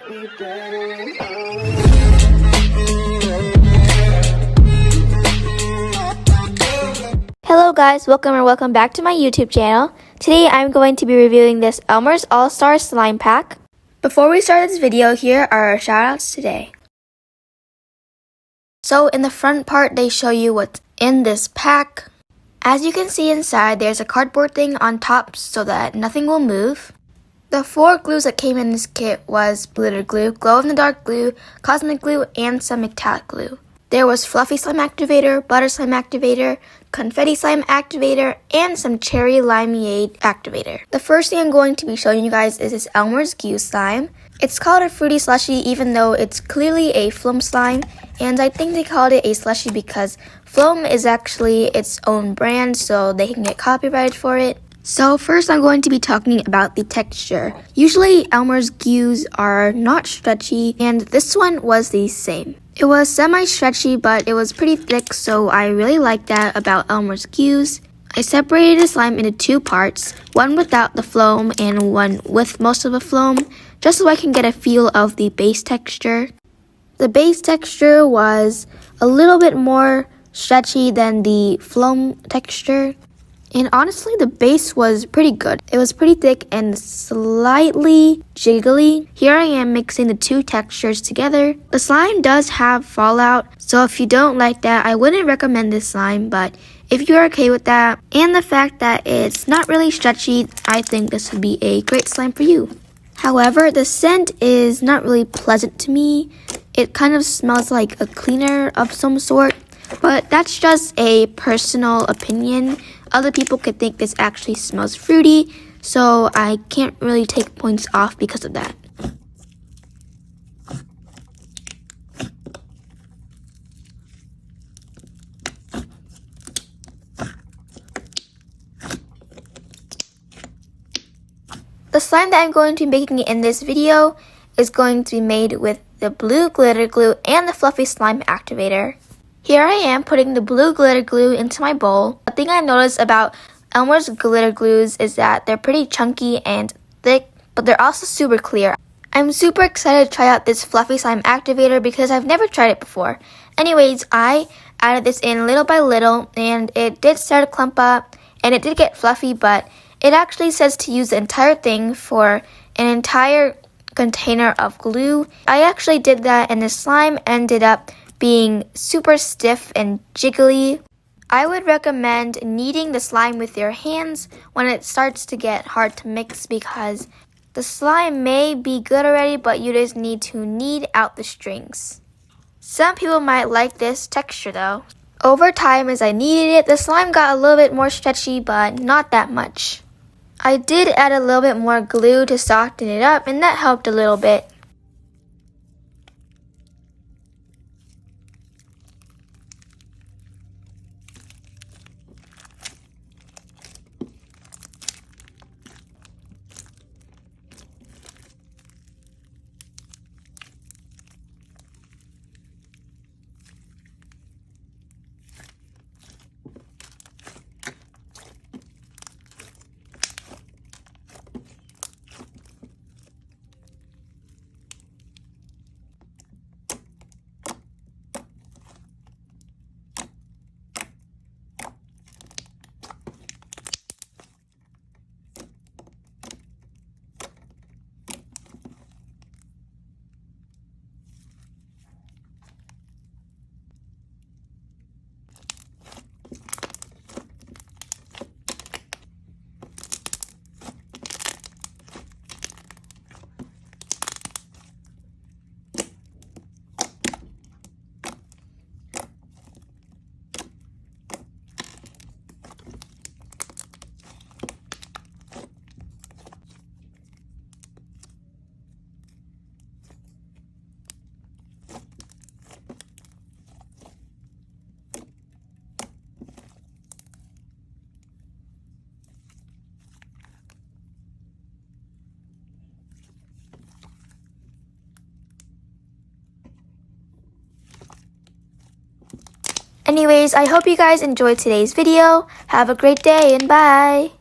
Hello guys, welcome back to my YouTube channel. Today I'm going to be reviewing this Elmer's All-Star Slime Pack. Before we start this video, here are our shoutouts today. So in the front part, they show you what's in this pack. As you can see inside, there's a cardboard thing on top so that nothing will move. The 4 glues that came in this kit was glitter glue, glow-in-the-dark glue, cosmic glue, and some metallic glue. There was fluffy slime activator, butter slime activator, confetti slime activator, and some cherry limeade activator. The first thing I'm going to be showing you guys is this Elmer's Goo slime. It's called a fruity slushy even though it's clearly a Floam slime, and I think they called it a slushy because Floam is actually its own brand, so they can get copyrighted for it. So first I'm going to be talking about the texture. Usually Elmer's Goos are not stretchy, and this one was the same. It was semi-stretchy, but it was pretty thick, so I really like that about Elmer's Goos. I separated the slime into 2 parts, one without the Floam and one with most of the Floam, just so I can get a feel of the base texture. The base texture was a little bit more stretchy than the Floam texture. And honestly, the base was pretty good. It was pretty thick and slightly jiggly. Here I am mixing the 2 textures together. The slime does have fallout, so if you don't like that, I wouldn't recommend this slime, but if you're okay with that, and the fact that it's not really stretchy, I think this would be a great slime for you. However, the scent is not really pleasant to me. It kind of smells like a cleaner of some sort, but that's just a personal opinion. Other people could think this actually smells fruity, so I can't really take points off because of that. The slime that I'm going to be making in this video is going to be made with the blue glitter glue and the fluffy slime activator. Here I am putting the blue glitter glue into my bowl. The thing I noticed about Elmer's glitter glues is that they're pretty chunky and thick, but they're also super clear. I'm super excited to try out this fluffy slime activator because I've never tried it before. Anyways, I added this in little by little, and it did start to clump up, and it did get fluffy, but it actually says to use the entire thing for an entire container of glue. I actually did that, and the slime ended up being super stiff and jiggly. I would recommend kneading the slime with your hands when it starts to get hard to mix because the slime may be good already, but you just need to knead out the strings. Some people might like this texture though. Over time, as I kneaded it, the slime got a little bit more stretchy, but not that much. I did add a little bit more glue to soften it up, and that helped a little bit. Anyways, I hope you guys enjoyed today's video. Have a great day and bye!